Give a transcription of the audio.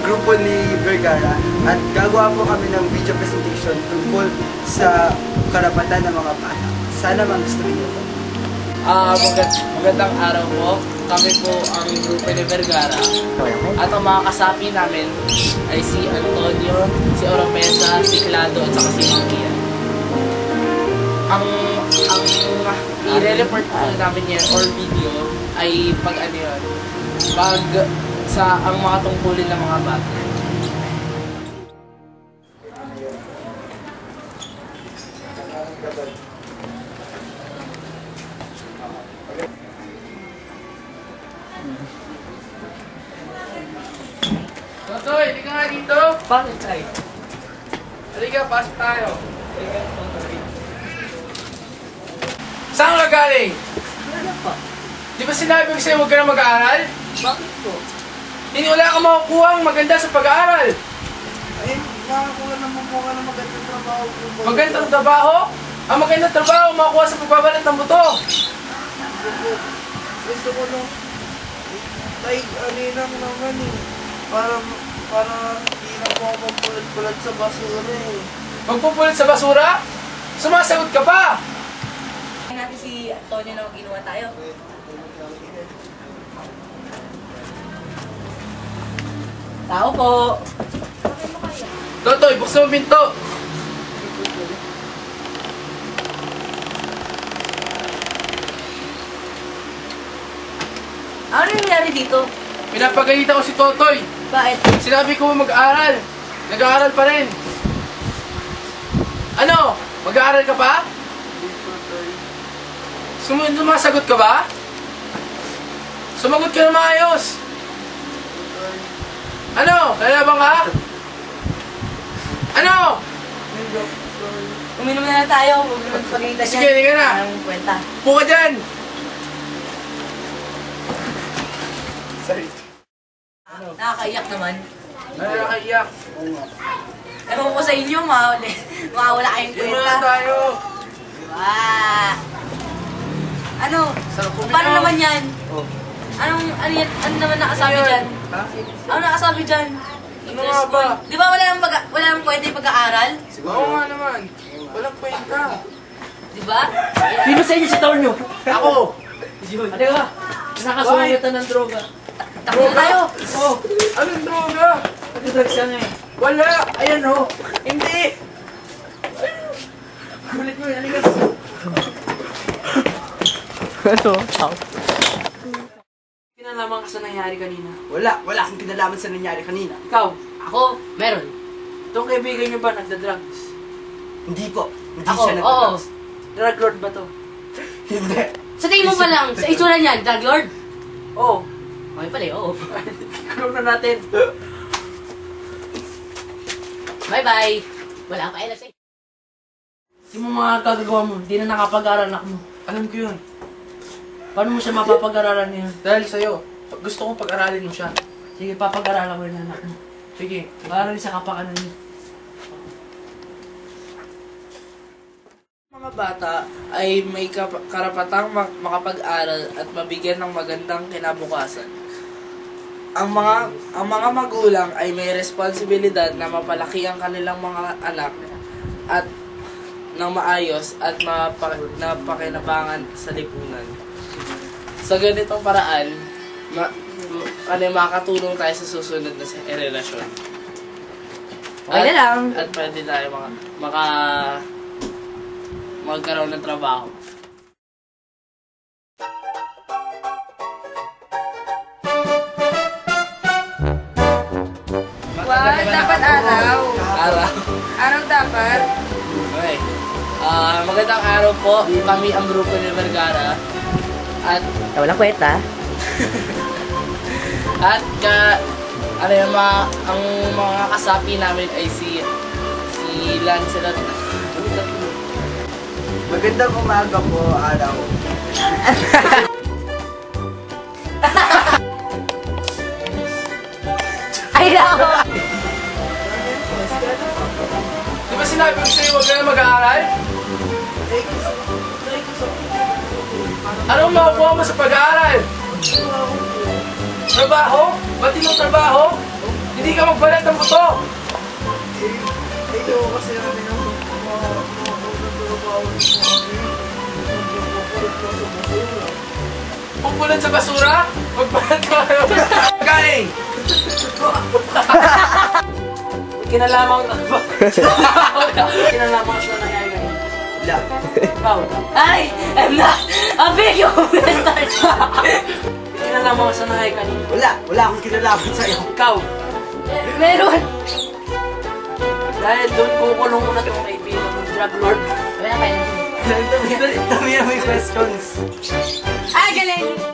grupo ni Vergara at gagawa po kami ng video presentation tungkol sa karapatan ng mga bata. Sana magustuhin niyo po. Magandang araw po. Kami po ang grupo ni Vergara. At ang mga kasapi namin ay si Antonio, si Oropesa, si Clado at saka si Mangia. Ang i-report po namin yan or video ay pag sa ang mga tungkulin ng mga bata. Totoy, hindi ka nga dito? Bakit tayo? Halika, pasok tayo. Saan ka galing? Wala pa. Di ba sinabi ko sa'yo huwag ka na mag-aaral? Bakit po? Hindi wala ka makukuha ang maganda sa pag-aaral. Ay, makakuha naman po ka ng magandang trabaho. Magandang trabaho? Ang magandang trabaho makukuha sa pagbabalat ng buto. Gusto ko nung lang naman eh. Para hindi na po ako magpulat-pulat sa basura eh. Magpupulit sa basura? Sumasagot ka pa! Natin si Antonio na mag-inuwa tayo. Tao po! Totoy, buksan mo pinto! Ano nangyari dito? Pinapagalitan ko si Totoy. Bakit? Sinabi ko mag-aaral. Nag-aaral pa rin. Ano? Mag-aaral ka pa? Sumasagot ka ba? Sumagot ka na maayos. Ano? Lalabang ka? Ano? Uminom na lang tayo. Huwag naman pagkita Sige, hindi ka na. Anong kwenta? Upo ka dyan. Sorry. Nakakaiyak naman. Ano nakaiyak? Ewan ko sa inyo, makawala kayong Hindi mo kwenta. na tayo. Diba? Ano? Sarap uminom. Paano naman yan? Oh. Ano naman nakasabi dyan? Ha? Ano nakasabi dyan? Ano nga ba? Di ba wala nang kwenta yung pag-aaral? Oo nga naman. Walang kwenta. Di ba? Sino sa inyo si Tornyo? Ako! Ano ka? Nakasungatan ng droga. Takbo na tayo! Oh, Anong droga? nag-drugs ka nga eh. Wala! Ayan oh. Hindi! Kulit mo, halika. Ano? Kinalaman ka sa nangyari kanina. Wala akong kinalaman sa nangyari kanina. Ikaw, Ako, meron. itong kaibigan nyo ba nagda-drugs? Hindi po. Hindi Ako, siya oo. nagtataos. Drug lord ba to? Hindi. Sa tingin mo pa lang, sa itsura niyan, drug lord? Oo. Okay pala, oo. Kulong na natin. Bye-bye! Wala pa sa'yo. Yung mga kagagawa mo, di na nakapag-aral anak mo. Alam ko yun. Paano mo siya mapapag-aralan ngayon? Dahil sa'yo. Gusto kong pag-aralin mo siya. Sige, papag-aralan ko yung anak mo. Sige. Para rin sa kapakanan niyo. Mga bata ay may karapatang makapag-aral at mabigyan ng magandang kinabukasan. Ang mga magulang ay may responsibilidad na mapalaki ang kanilang mga anak at ng maayos at napakinabangan sa lipunan. Sa ganitong paraan, makakatulong tayo sa susunod na relasyon. Okay na lang. At pwede tayo magkaroon ng trabaho. Dapat araw. Araw. Araw dapat. Okay. Magandang araw po. Kami ang grupo ni Vergara. At Walang kwenta. ang mga kasapi namin ay si Lancelot. Magandang umaga po, araw. Ay, nako! Di ba sinabi ko sa'yo huwag ka na mag-aaral? Anong makukuha mo sa pag-aaral? Trabaho? Matinong trabaho? Hindi ka mo to! Ito kasi namin ang mga Pagpulan sa basura? Pagpulan ka kayo! Galing! Kinalaman ka ba? Kinalaman ka sa nangyayari ganun. Wala. Ikaw, Ay! I'm not a big bastard! kinalaman ka sa nangyayari kanina. Wala akong kinalaman sa'yo. Ikaw, Meron! dahil doon kukulong ko na itong kaibigan ng drug lord. Wala kayo. Dami na may questions. Ay, galing!